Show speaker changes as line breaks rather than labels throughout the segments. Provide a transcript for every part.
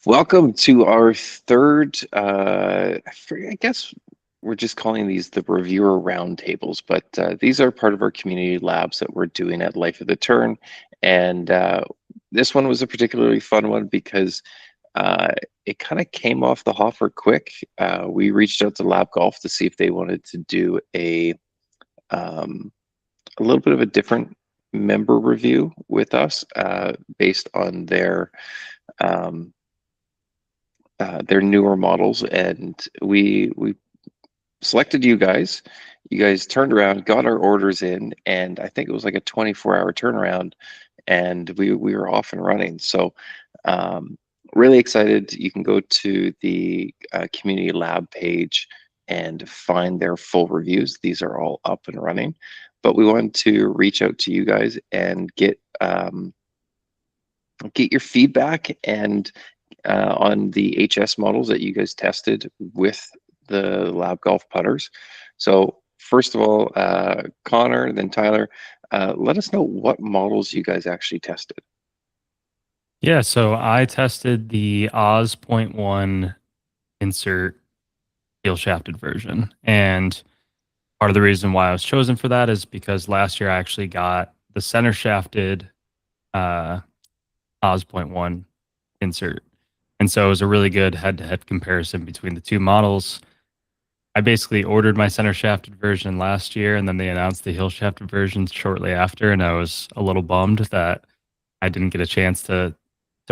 Welcome to our third, I guess we're just calling these the reviewer roundtables, but these are part of our community labs that we're doing at Life of the Turn. And this one was a particularly fun one because uh, it kind of came off the hopper quick. We reached out to Lab Golf to see if they wanted to do um, a little bit of a different member review with us based on um, their newer models, and we selected you guys. You guys turned around, got our orders in, and I think it was like a 24-hour turnaround, and we were off and running. So really excited. You can go to the community lab page and find their full reviews. These are all up and running, but we wanted to reach out to you guys and get your feedback and on the HS models that you guys tested with the Lab Golf putters. So first of all, Connor, then Tyler, let us know what models you guys actually tested.
Yeah, so I tested the OZ.1 insert heel shafted version. And part of the reason why I was chosen for that is because last year I actually got the center shafted uh, OZ.1 insert. And so it was a really good head to head comparison between the two models. I basically ordered my center shafted version last year, and then they announced the heel shafted version shortly after. And I was a little bummed that I didn't get a chance to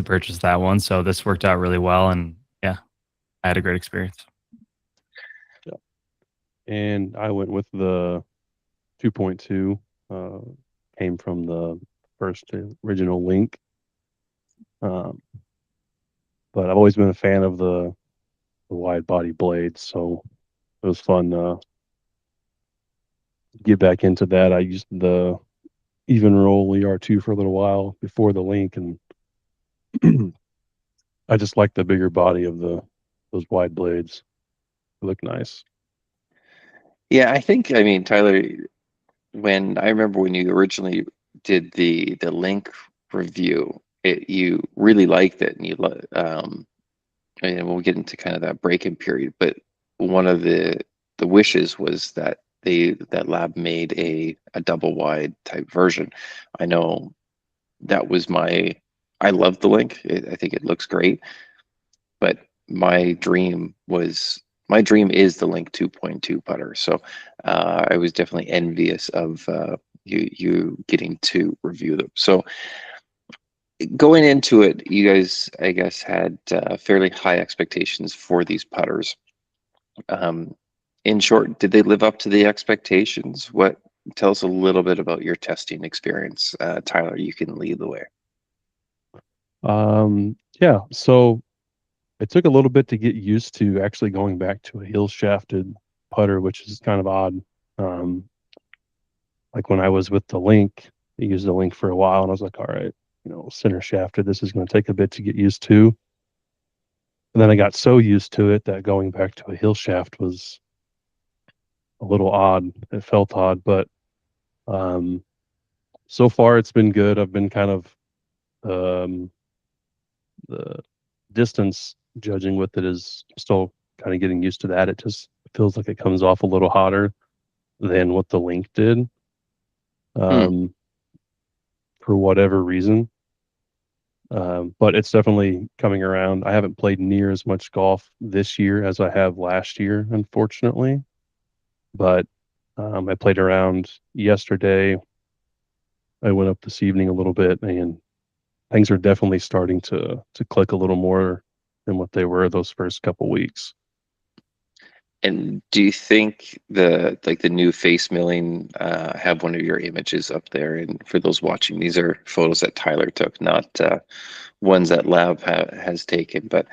purchase that one. So this worked out really well, and yeah, I had a great experience.
Yeah. And I went with the 2.2. Uh, Came from the first original Link. Um, but I've always been a fan of the wide body blades, so it was fun to get back into that. I used the even roll ER2 for a little while before the Link, and I just like the bigger body of those wide blades. They look nice.
Yeah, I mean, Tyler, when I remember when you originally did the Link review, you really liked it, and and we'll get into kind of that break-in period. But one of the wishes was that that lab made a double wide type version. I know that was I love the Link. I think it looks great, but my dream is the Link 2.2 putter. So I was definitely envious of you getting to review them. So going into it, you guys, I guess, had fairly high expectations for these putters. Um, in short, did they live up to the expectations? Tell us a little bit about your testing experience. Tyler, you can lead the way.
Yeah, so it took a little bit to get used to actually going back to a heel shafted putter, which is kind of odd. Um, like when I was with the Link, I used the Link for a while, and I was like, all right, center shafted. This is going to take a bit to get used to. And then I got so used to it that going back to a heel shaft was a little odd. It felt odd, but um, so far it's been good. I've been kind of the distance judging with it is still kind of getting used to that. It just feels like it comes off a little hotter than what the Link did,
Hmm.
um, for whatever reason. But it's definitely coming around. I haven't played near as much golf this year as I have last year, unfortunately. But I played around yesterday. I went up this evening a little bit, and things are definitely starting to click a little more than what they were those first couple weeks.
And do you think the new face milling have one of your images up there? And for those watching, these are photos that Tyler took, not ones that has taken. But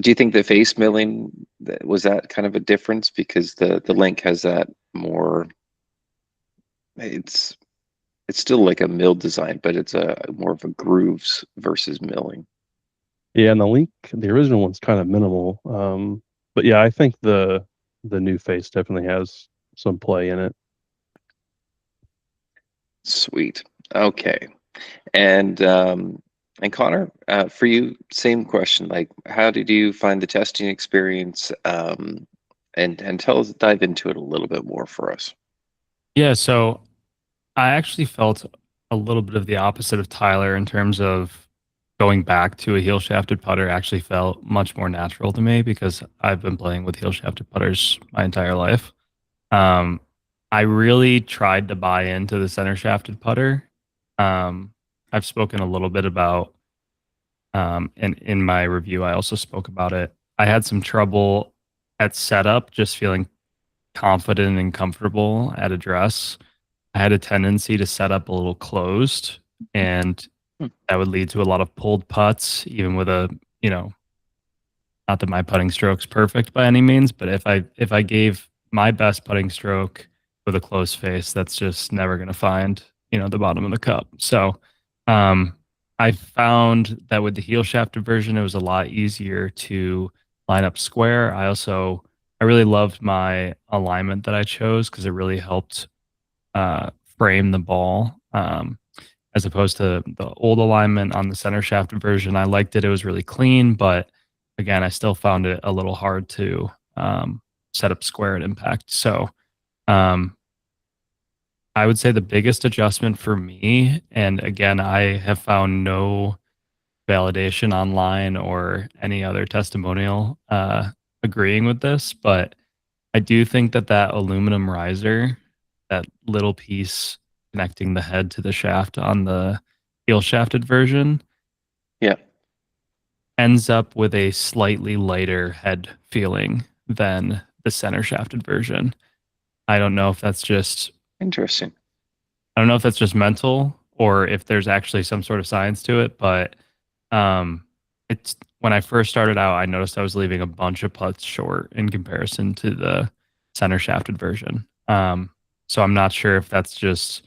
do you think the face milling was that kind of a difference because the Link has that more? It's it's still like a mill design, but it's a more of a grooves versus milling.
Yeah, and the Link, the original one's kind of minimal. But yeah, I think the new face definitely has some play in it.
Sweet. Okay. And And Connor, for you, same question. Like, how did you find the testing experience? And tell us, dive into it a little bit more for us.
Yeah, so I actually felt a little bit of the opposite of Tyler in terms of going back to a heel shafted putter actually felt much more natural to me because I've been playing with heel shafted putters my entire life. Um, I really tried to buy into the center shafted putter. Um, I've spoken a little bit about, and in my review, I also spoke about it. I had some trouble at setup, just feeling confident and comfortable at address. I had a tendency to set up a little closed, and
Hmm.
that would lead to a lot of pulled putts, even with a, you know, not that my putting stroke's perfect by any means, but if I gave my best putting stroke with a closed face, that's just never going to find, you know, the bottom of the cup. So, um, I found that with the heel shafted version, it was a lot easier to line up square. I really loved my alignment that I chose because it really helped frame the ball. As opposed to the old alignment on the center shafted version. I liked it. It was really clean, but again, I still found it a little hard to set up square at impact. So um, I would say the biggest adjustment for me, and again, I have found no validation online or any other testimonial agreeing with this, but I do think that that aluminum riser, that little piece connecting the head to the shaft on the heel shafted version,
Yeah,
ends up with a slightly lighter head feeling than the center shafted version. I don't know if that's just
interesting.
I don't know if that's just mental or if there's actually some sort of science to it, but it's when I first started out, I noticed I was leaving a bunch of putts short in comparison to the center shafted version. So I'm not sure if that's just,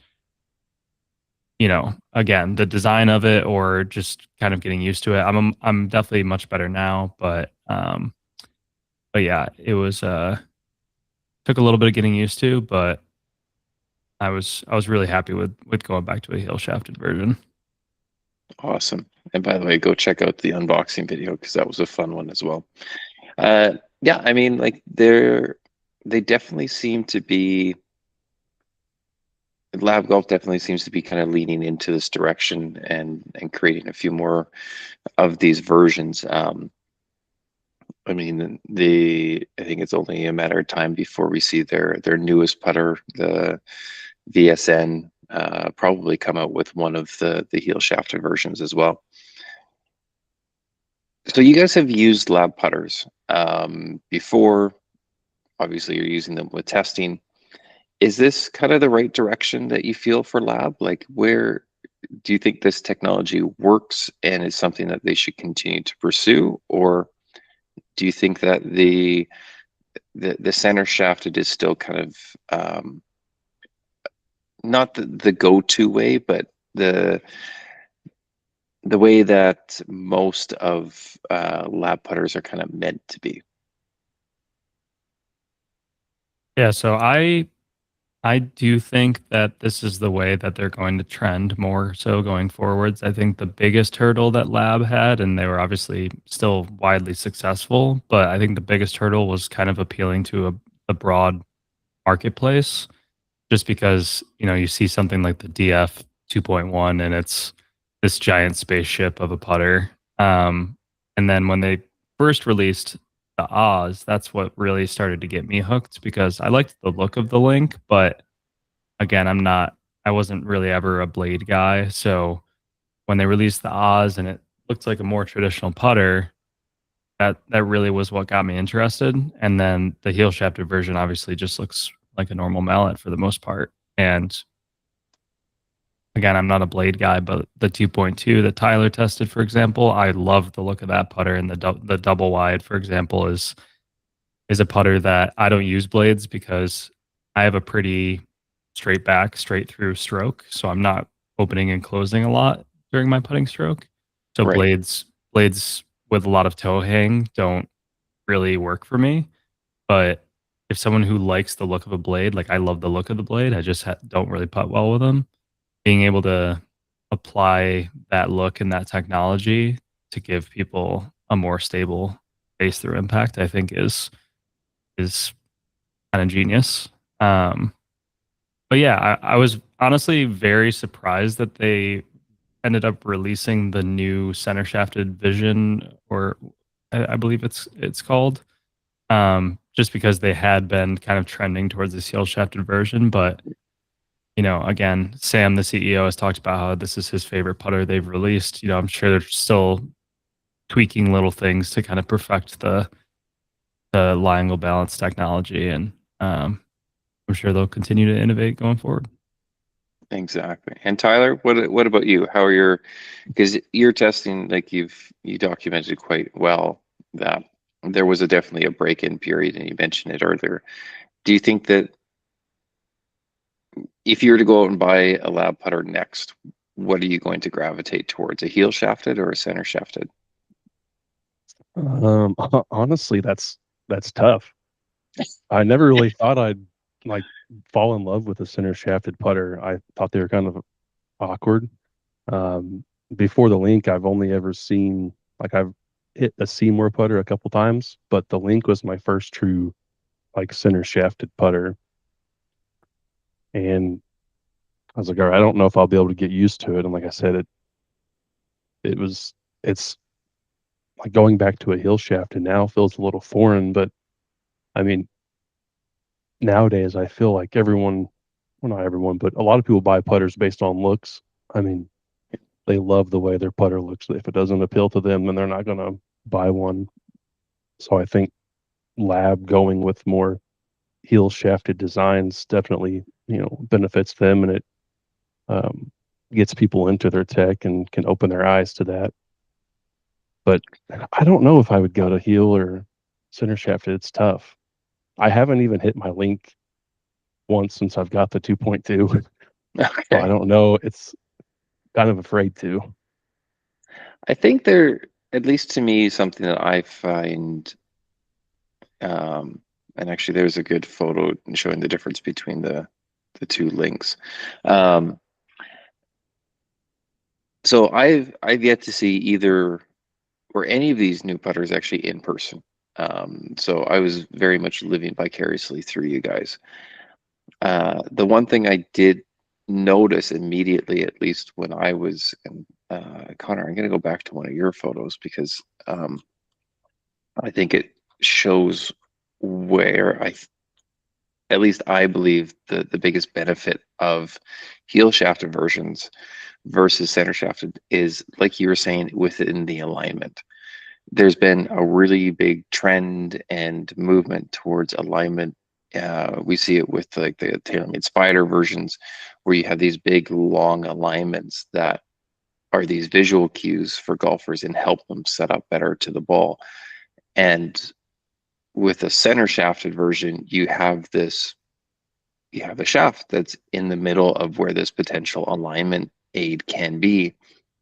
you know, again, the design of it or just kind of getting used to it. I'm definitely much better now, but yeah, it was took a little bit of getting used to, but I was really happy with going back to a heel shafted version.
Awesome. And by the way, go check out the unboxing video because that was a fun one as well. Uh, yeah, I mean, like they definitely seem to be. Lab Golf definitely seems to be kind of leaning into this direction and creating a few more of these versions. I mean, I think it's only a matter of time before we see their newest putter, the VSN, probably come out with one of the heel shafted versions as well. So you guys have used lab putters before. Obviously, you're using them with testing. Is this kind of the right direction that you feel for lab? Like, where do you think this technology works and is something that they should continue to pursue, or do you think that the center shafted is still kind of not the go-to way, but the way that most of lab putters are kind of meant to be?
Yeah, so I do think that this is the way that they're going to trend more so going forwards. I think the biggest hurdle that Lab had, and they were obviously still widely successful, but I think the biggest hurdle was kind of appealing to a broad marketplace just because, you know, you see something like the DF 2.1 and it's this giant spaceship of a putter. And then when they first released the Oz, that's what really started to get me hooked because I liked the look of the Link, but again, I wasn't really ever a blade guy. So when they released the Oz and it looked like a more traditional putter, that really was what got me interested. And then the heel shafted version obviously just looks like a normal mallet for the most part. And again, I'm not a blade guy, but the 2.2 that Tyler tested, for example, I love the look of that putter. And the double wide, for example, is a putter that I don't use blades because I have a pretty straight back, straight through stroke. So I'm not opening and closing a lot during my putting stroke. So
Right.
blades with a lot of toe hang don't really work for me. But if someone who likes the look of a blade, like I love the look of the blade, I just don't really putt well with them. Being able to apply that look and that technology to give people a more stable base through impact, I think is kind of genius. Um, but yeah, I was honestly very surprised that they ended up releasing the new center shafted Vision, or I believe it's called, just because they had been kind of trending towards this heel shafted version. But again, Sam, the CEO, has talked about how this is his favorite putter they've released. I'm sure they're still tweaking little things to kind of perfect the lie angle balance technology, and I'm sure they'll continue to innovate going forward.
Exactly. And Tyler, what about you? How are your, because you're testing, like you documented quite well that there was definitely a break-in period, and you mentioned it earlier. Do you think that if you were to go out and buy a lab putter next, what are you going to gravitate towards, a heel shafted or a center shafted?
Honestly, that's tough. I never really thought I'd like fall in love with a center shafted putter. I thought they were kind of awkward. Um, Before the link, I've only ever seen like I've hit a Seymour putter a couple times, but the link was my first true like center shafted putter. And I was like, all right, I don't know if I'll be able to get used to it. And like I said, it's like going back to a heel shaft and now feels a little foreign. But I mean, nowadays I feel like everyone, well, not everyone, but a lot of people buy putters based on looks. I mean, they love the way their putter looks. If it doesn't appeal to them, then they're not going to buy one. So I think Lab going with more heel shafted designs definitely, benefits them, and it um, gets people into their tech and can open their eyes to that. But I don't know if I would go to heel or center shafted. It's tough. I haven't even hit my link once since I've got the 2.2. So I
Okay.
don't know. It's kind of afraid to.
I think they're, at least to me, something that I find, um, and actually there's a good photo showing the difference between the two links. Um, so I've yet to see either or any of these new putters actually in person. So I was very much living vicariously through you guys. The one thing I did notice immediately, at least when I was, and Connor, I'm going to go back to one of your photos because I think it shows where at least I believe the biggest benefit of heel shafted versions versus center shafted is, like you were saying, within the alignment. There's been a really big trend and movement towards alignment. We see it with like the TaylorMade Spider versions, where you have these big long alignments that are these visual cues for golfers and help them set up better to the ball. And with a center shafted version, you have a shaft that's in the middle of where this potential alignment aid can be.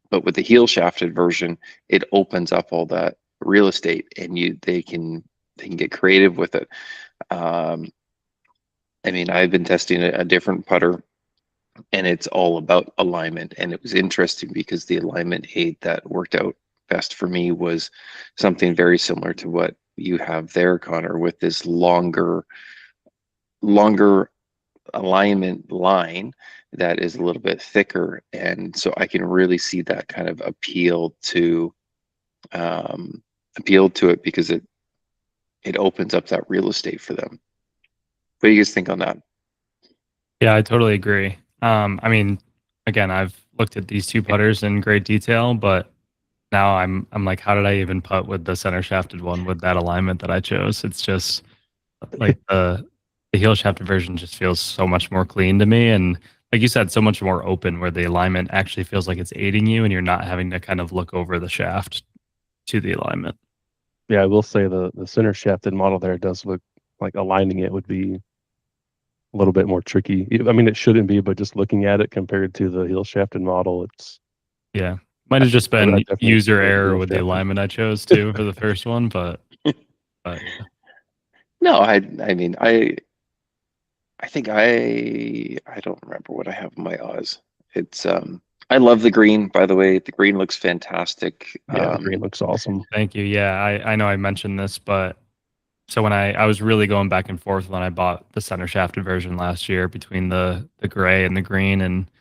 But with the heel shafted version, it opens up all that real estate, and they can get creative with it. Um, I mean, I've been testing a different putter, and it's all about alignment. And it was interesting because the alignment aid that worked out best for me was something very similar to what you have there, Connor, with this longer alignment line that is a little bit thicker. And so I can really see that kind of um, appeal to it because it opens up that real estate for them. What do you guys think on that?
Yeah, I totally agree. I mean, again, I've looked at these two putters in great detail, but now I'm like, how did I even putt with the center shafted one with that alignment that I chose? It's just like the heel shafted version just feels so much more clean to me, and like you said, so much more open, where the alignment actually feels like it's aiding you, and you're not having to kind of look over the shaft to the alignment.
Yeah, I will say the center shafted model there does look like aligning it would be a little bit more tricky. I mean, it shouldn't be, but just looking at it compared to the heel shafted model, it's
Yeah, might have just
I
been
definitely
user
prefer the
error
heel
with the
shafted.
alignment I chose too for the first one, but yeah.
No, I mean I think I don't remember what I have in my Oz. It's I love the green, by the way. The green looks fantastic.
Yeah, the green looks awesome.
Thank you. Yeah, I know I mentioned this, but so when I was really going back and forth when I bought the center shafted version last year between the gray and the green, and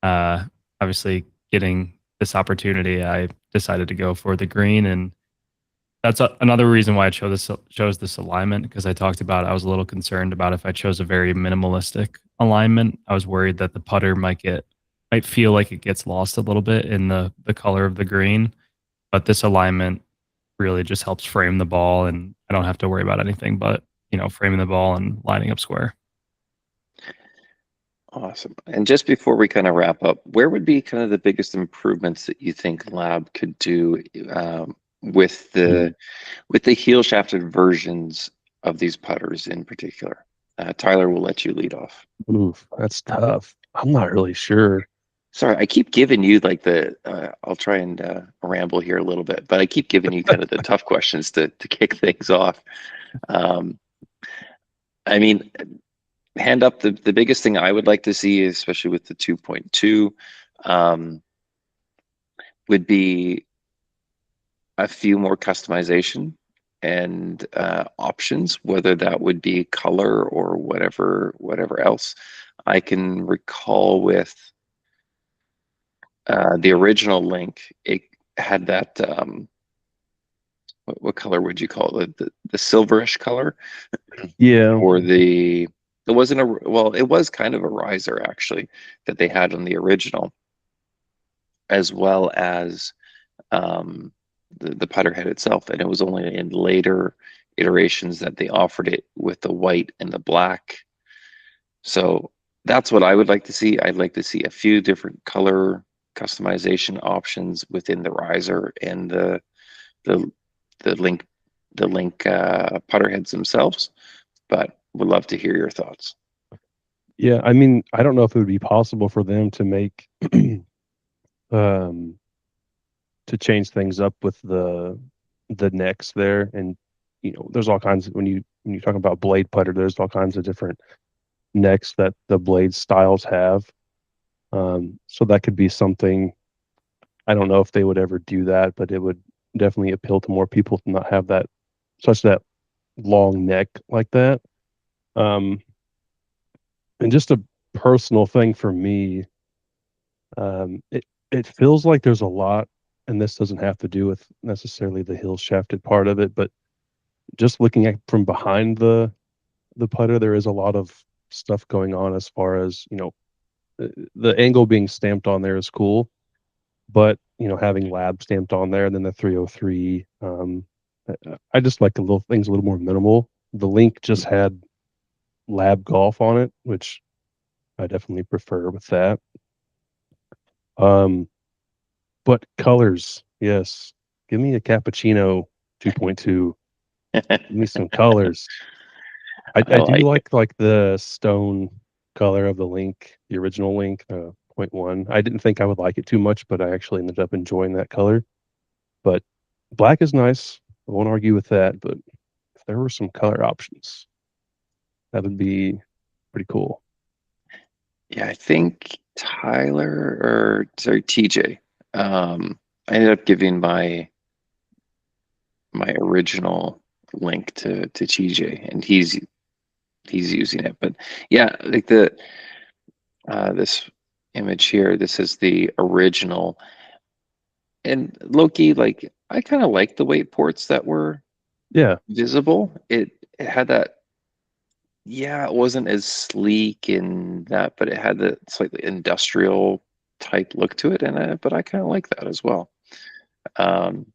uh, obviously getting this opportunity, I decided to go for the green, and that's another reason why I chose this alignment, because I talked about I was a little concerned about if I chose a very minimalistic alignment. I was worried that the putter might feel like it gets lost a little bit in the color of the green, but this alignment really just helps frame the ball, and I don't have to worry about anything but, framing the ball and lining up square.
Awesome. And just before we kind of wrap up, where would be kind of the biggest improvements that you think Lab could do with
Hmm.
the heel shafted versions of these putters in particular? Tyler, will let you lead off.
Oof, that's tough. I'm not really sure.
Sorry, I keep giving you like I'll try and ramble here a little bit, but I keep giving you kind of the tough questions to kick things off. Um, I mean, hand up, the biggest thing I would like to see, especially with the 2.2, um, would be a few more customization and options, whether that would be color or whatever else. I can recall with the original Link, it had that what color would you call it? The silverish color,
Yeah,
or it wasn't a, well, it was kind of a riser actually that they had on the original, as well as um, the putter head itself. And it was only in later iterations that they offered it with the white and the black. So that's what I would like to see. I'd like to see a few different color customization options within the riser and the the link putter heads themselves. But would love to hear your thoughts.
yeah. I mean, I don't know if it would be possible for them to make um to change things up with the necks there, and there's all kinds of, when you talk about blade putter, there's all kinds of different necks that the blade styles have. So that could be something. I don't know if they would ever do that, but it would definitely appeal to more people to not have that long neck like that. Um, and just a personal thing for me, it feels like there's a lot, and this doesn't have to do with necessarily the heel shafted part of it, but just looking at from behind the putter, there is a lot of stuff going on as far as the angle being stamped on there is cool, but having lab stamped on there and then the 303, I just like the little things a little more minimal. The Link just had lab golf on it, which I definitely prefer with that. um but colors, yes, give me a cappuccino 2.2. Give me some colors. I
I
do
like it.
like the stone color of the Link, the original Link, point one. I didn't think I would like it too much, but I actually ended up enjoying that color. But black is nice. I won't argue with that. But if there were some color options, that would be pretty cool.
Yeah, I think Tyler, or sorry, TJ. I ended up giving my original Link to TJ, and he's using it. But yeah, like this image here, this is the original. And Loki, like, I kind of like the weight ports that were
Yeah,
visible. It had that, yeah, it wasn't as sleek in that, but it had the slightly industrial type look to it, and but I kind of like that as well. Um,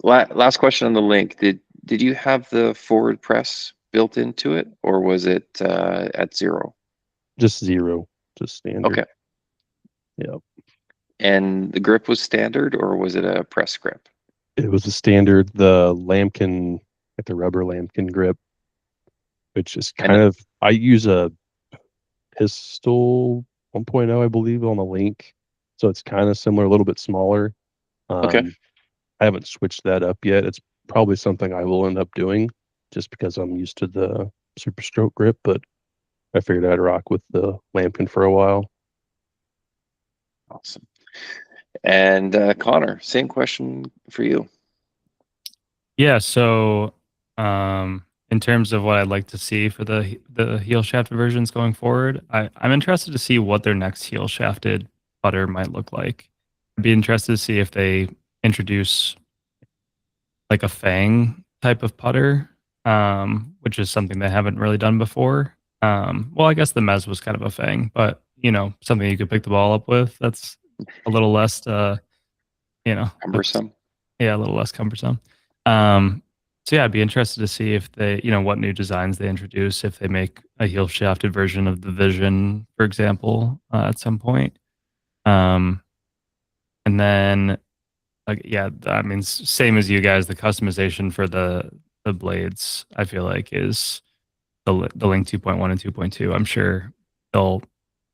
last question on the Link. Did you have the forward press built into it, or was it at zero?
just zero, just standard.
Okay.
Yeah,
And the grip was standard, or was it a press grip?
it was a standard. The lambkin, like the rubber lambkin grip, which is
And
kind of, I use a pistol 1.0, I believe, on the Link, so it's kind of similar, a little bit smaller.
okay.
Um, I haven't switched that up yet. It's probably something I will end up doing just because I'm used to the Super Stroke grip, but I figured I'd rock with the Lambkin for a while.
Awesome. And Connor, same question for you.
Yeah, so in terms of what I'd like to see for the heel shafted versions going forward, I'm interested to see what their next heel shafted putter might look like. I'd be interested to see if they introduce like a fang type of putter, which is something they haven't really done before. Well, I guess the Mez was kind of a fang, but something you could pick the ball up with. That's a little less, that's,
Cumbersome.
yeah, a little less cumbersome. Um, so yeah, I'd be interested to see if they, what new designs they introduce, if they make a heel shafted version of the Vision, for example, at some point. Um, and then, like, yeah, I mean, same as you guys, the customization for the blades, I feel like is the Link 2.1 and 2.2. I'm sure they'll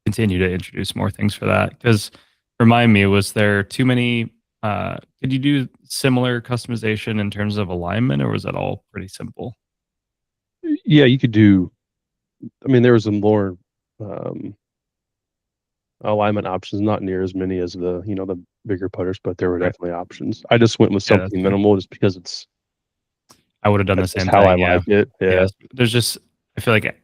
continue to introduce more things for that. Because remind me, was there too many? Could you do similar customization in terms of alignment, or was that all pretty simple?
Yeah, you could do. I mean, there was some more um, alignment options, not near as many as the bigger putters, but there were
Right.
definitely options. I just went with
Yeah, that's
something
fair.
minimal, just because
I would have done the
that's just
same
how I
thing. Yeah.
like it.
Yeah.
Yeah,
There's just, I feel like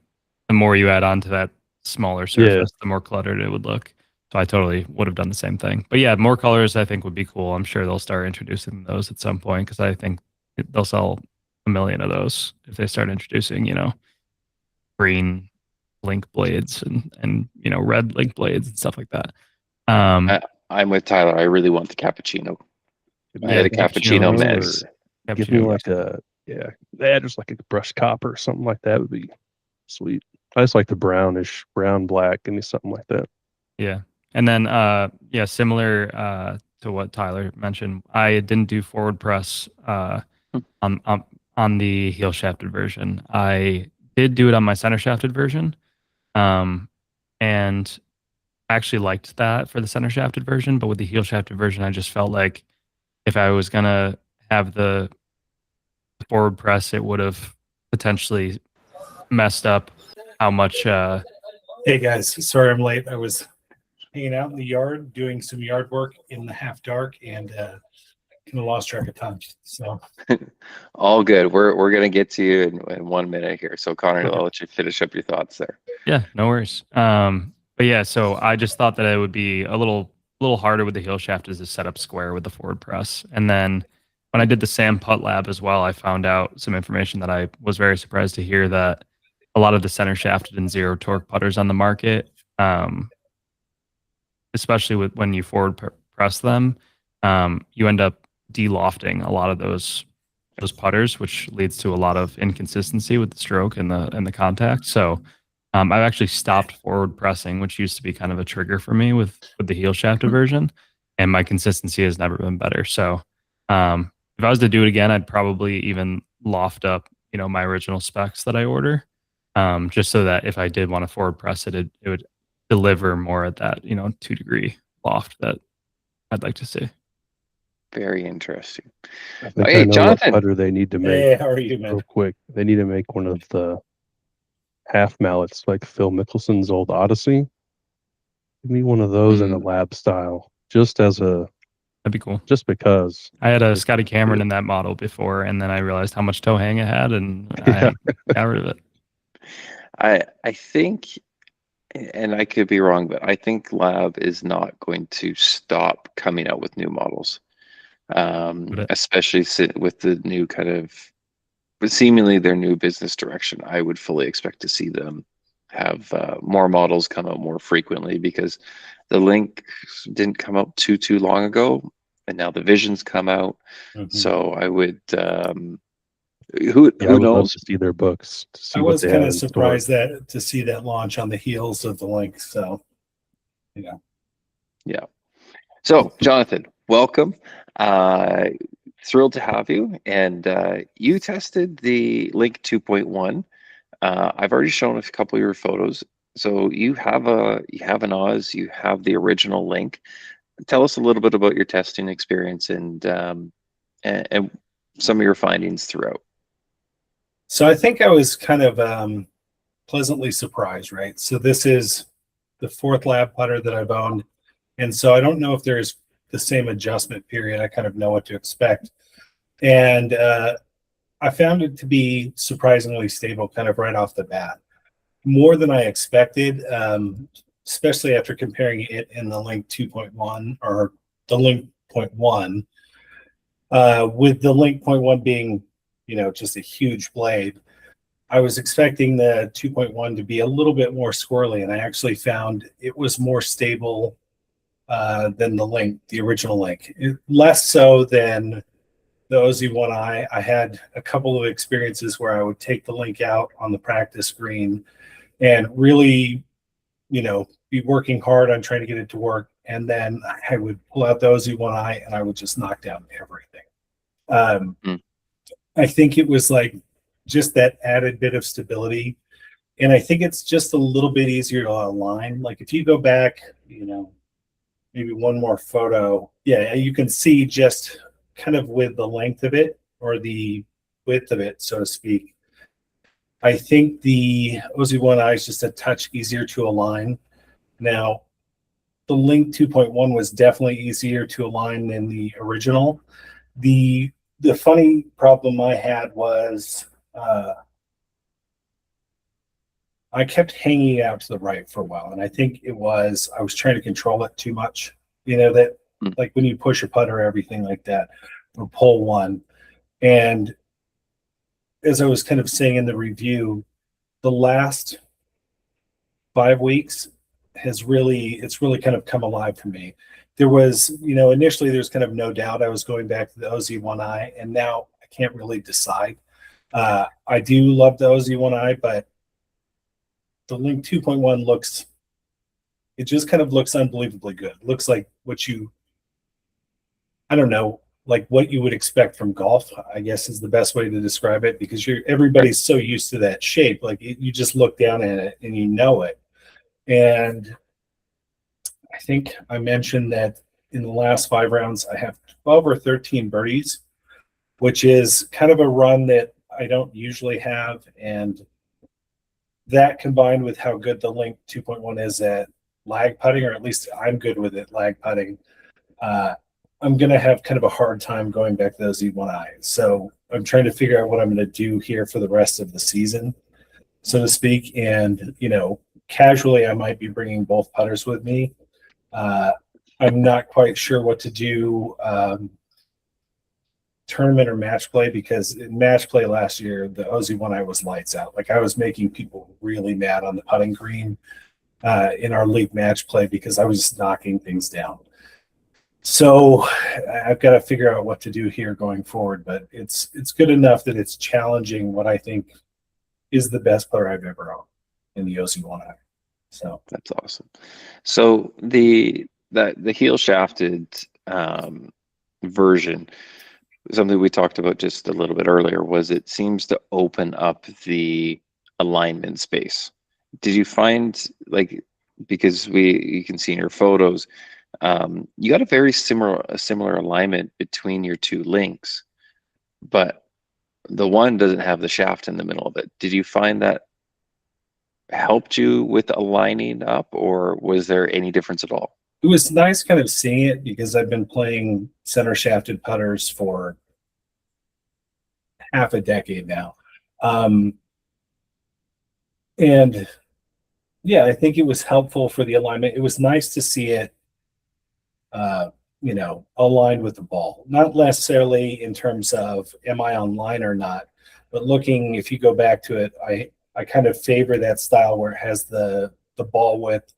the more you add on to that smaller
yeah.
surface, the more cluttered it would look. So I totally would have done the same thing. But yeah, more colors I think would be cool. I'm sure they'll start introducing those at some point because I think they'll sell a million of those if they start introducing, green link blades and red link blades and stuff like that.
Yeah,
Um,
I'm with Tyler. I really want the cappuccino.
Give
I
me a
had
yeah,
a cappuccino
cappuccino,
mez.
or give me
cappuccino would be
like
cool.
just like a brushed copper or something like that would be sweet. I just like the brown black. Give me something like that.
Yeah. And then yeah, similar to what Tyler mentioned, I didn't do forward press on on on the heel shafted version. I did do it on my center shafted version. Um and I actually liked that for the center shafted version, but with the heel shafted version, I just felt like if I was gonna have the forward press, it would have potentially messed up how much
Hey guys, sorry I'm late. I was hanging out in the yard doing some yard work in the half dark and kind of lost track of time. So
All good. We're gonna get to you in 1 minute here. So Connor,
okay.
I'll let you finish up your thoughts there.
yeah, no worries. But yeah, so I just thought that it would be a little harder with the heel shaft as a setup square with the forward press. And then when I did the Sam Putt Lab as well, I found out some information that I was very surprised to hear that a lot of the center shafted and zero torque putters on the market, especially with when you forward press them, you end up de-lofting a lot of those putters, which leads to a lot of inconsistency with the stroke and the contact. So I've actually stopped forward pressing, which used to be kind of a trigger for me with the heel shafted version, and my consistency has never been better. So if I was to do it again, I'd probably even loft up, my original specs that I order, just so that if I did want to forward press it, it would deliver more at that 2-degree loft that I'd like to see.
Very interesting.
I think I
Hey,
know what
Jonathan.
putter they need to make
Hey, how are you, man?
real quick. They need to make one of the half mallets like Phil Mickelson's old Odyssey. Give me one of those in a lab style,
That'd be cool.
just because.
I had a
It's
Scotty Cameron
good.
in that model before, and then I realized how much toe hang it had, and
Yeah.
I got rid of it.
I think, and I could be wrong, but I think Lab is not going to stop coming out with new models,
But
especially with the new kind of, but seemingly their new business direction. I would fully expect to see them have more models come out more frequently because the Link didn't come out too long ago, and now the Visions come out.
Mhm.
So I would, who
Yeah, I would love
knows?
to see their books to see
I
what
was
they
kind
have
of
in store.
surprised that to see that launch on the heels of the Link. So
Yeah. So, Jonathan, welcome. Uh, Thrilled to have you. And you tested the Link 2.1. I've already shown a couple of your photos. So you have an Oz, you have the original Link. Tell us a little bit about your testing experience and some of your findings throughout.
So I think I was kind of pleasantly surprised, right? So this is the fourth lab putter that I've owned. And so I don't know if there's the same adjustment period. I kind of know what to expect. And I found it to be surprisingly stable kind of right off the bat, more than I expected, especially after comparing it in the Link 2.1 or the Link 0.1, with the Link 0.1 being, just a huge blade. I was expecting the 2.1 to be a little bit more squirrely, and I actually found it was more stable than the original Link. Less so than the OZ.1i. I had a couple of experiences where I would take the Link out on the practice green and really, be working hard on trying to get it to work. And then I would pull out the OZ.1i and I would just knock down everything. I think it was like just that added bit of stability. And I think it's just a little bit easier to align. Like if you go back, maybe one more photo, yeah, you can see just kind of with the length of it or the width of it, so to speak. I think the OZ.1i is just a touch easier to align. Now, the Link 2.1 was definitely easier to align than the original. The funny problem I had was I kept hanging out to the right for a while, and I think I was trying to control it too much. That like when you push a putter or everything like that, or pull one. And as I was kind of saying in the review, the last 5 weeks it's really kind of come alive for me. There was, initially there's kind of no doubt I was going back to the OZ.1i, and now I can't really decide. I do love the OZ.1i, but the Link 2.1 it just kind of looks unbelievably good. It looks like I don't know, like what you would expect from golf, I guess is the best way to describe it, because everybody's so used to that shape. Like you just look down at it and you know it. And I think I mentioned that in the last 5 rounds, I have 12 or 13 birdies, which is kind of a run that I don't usually have. And that combined with how good the Link 2.1 is at lag putting, or at least I'm good with it lag putting, I'm going to have kind of a hard time going back to those Z1I. So I'm trying to figure out what I'm going to do here for the rest of the season, so to speak. And, casually, I might be bringing both putters with me. I'm not quite sure what to do tournament or match play, because in match play last year, the OZ1I was lights out. Like I was making people really mad on the putting green in our league match play because I was just knocking things down. So I've got to figure out what to do here going forward, but it's good enough that it's challenging what I think is the best player I've ever owned in the OZ1I. So
that's awesome. So the heel shafted version, something we talked about just a little bit earlier, was it seems to open up the alignment space. Did you find, like, because you can see in your photos, you got a very similar alignment between your two links, but the one doesn't have the shaft in the middle of it. Did you find that helped you with aligning up, or was there any difference at all?
It was nice kind of seeing it, because I've been playing center shafted putters for half a decade now. And yeah, I think it was helpful for the alignment. It was nice to see it, aligned with the ball. Not necessarily in terms of am I on line or not, but looking, if you go back to it, I kind of favor that style where it has the ball width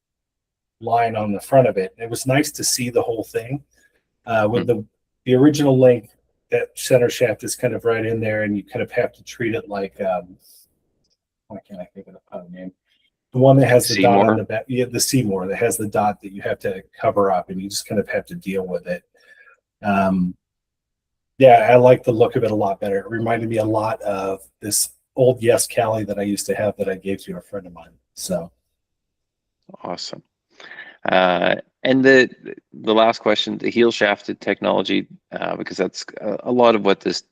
line on the front of it. It was nice to see the whole thing. With the original Link, that center shaft is kind of right in there, and you kind of have to treat it like why can't I think of the name? The one that has the
Seymour?
dot on the back, the Seymour, that has the dot that you have to cover up, and you just kind of have to deal with it. Yeah, I like the look of it a lot better. It reminded me a lot of this old Yes Cali that I used to have that I gave to a friend of mine. So
awesome. And the last question, the heel shafted technology, because that's a lot of what this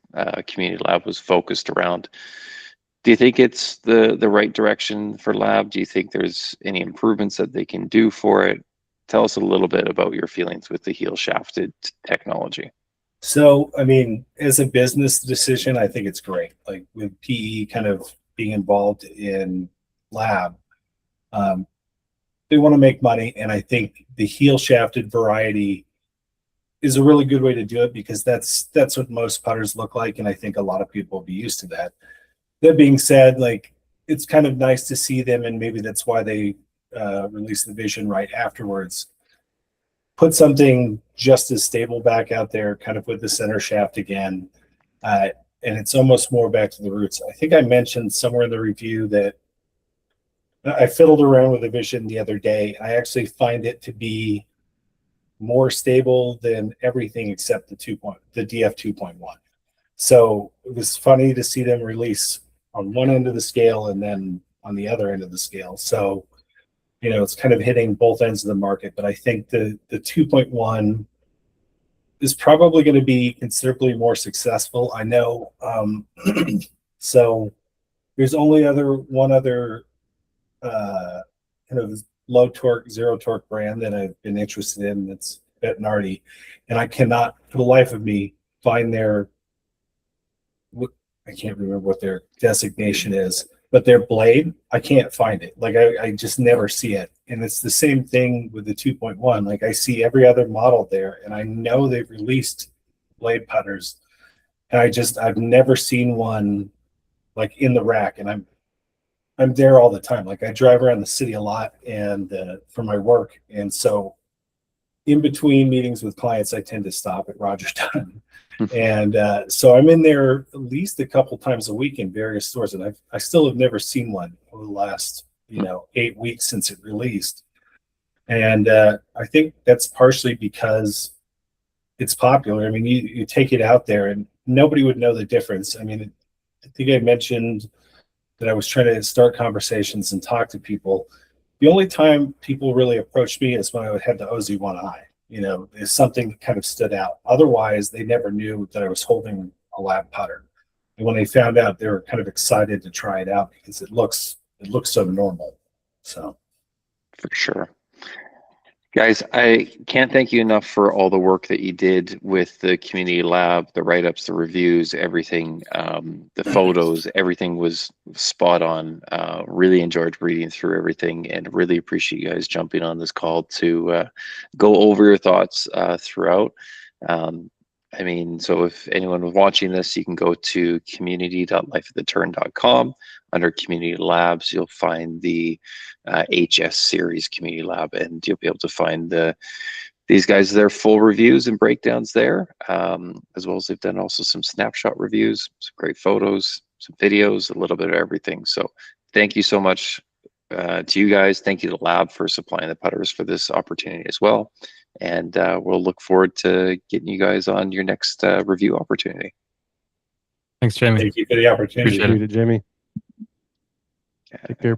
community lab was focused around. Do you think it's the right direction for lab? Do you think there's any improvements that they can do for it? tell us a little bit about your feelings with the heel shafted technology.
So, I mean, as a business decision, I think it's great. Like with PE kind of being involved in lab, they want to make money, and I think the heel shafted variety is a really good way to do it because that's what most putters look like, and I think a lot of people will be used to that. That being said, like it's kind of nice to see them, and maybe that's why they released the vision right afterwards. Put something just as stable back out there, kind of with the center shaft again, and it's almost more back to the roots. I think I mentioned somewhere in the review that I fiddled around with the vision the other day. I actually find it to be more stable than everything except the DF 2.1. So it was funny to see them release on one end of the scale and then on the other end of the scale. So, you know, it's kind of hitting both ends of the market. But I think the 2.1 is probably going to be considerably more successful. I know. So there's only one other kind of low torque, zero torque brand that I've been interested in. That's Bettinardi, and I cannot, for the life of me, find their. I can't remember what their designation is, but their blade, I can't find it. Like I just never see it, and it's the same thing with the 2.1. Like I see every other model there, and I know they've released blade putters, and I've never seen one like in the rack, and I'm there all the time. Like I drive around the city a lot and for my work. And so in between meetings with clients, I tend to stop at Rogers Done. And so I'm in there at least a couple times a week in various stores. And I still have never seen one over the last, 8 weeks since it released. And I think that's partially because it's popular. I mean, you take it out there and nobody would know the difference. I mean, I think I mentioned that I was trying to start conversations and talk to people. The only time people really approached me is when I had the OZ.1i. Is something that kind of stood out. Otherwise, they never knew that I was holding a lab putter. And when they found out, they were kind of excited to try it out because it looks so normal. So,
for sure. Guys, I can't thank you enough for all the work that you did with the community lab, the write-ups, the reviews, everything, the photos, everything was spot on. Really enjoyed reading through everything and really appreciate you guys jumping on this call to go over your thoughts throughout. I mean, so if anyone was watching this, you can go to community.lifeoftheturn.com. Under community labs, you'll find the HS series community lab, and you'll be able to find these guys, their full reviews and breakdowns there, as well as they've done also some snapshot reviews, some great photos, some videos, a little bit of everything. So thank you so much to you guys. Thank you to Lab for supplying the putters for this opportunity as well. And we'll look forward to getting you guys on your next review opportunity.
Thanks, Jamie.
Thank you for the opportunity.
Appreciate it, Jamie.
Yeah.
Take care.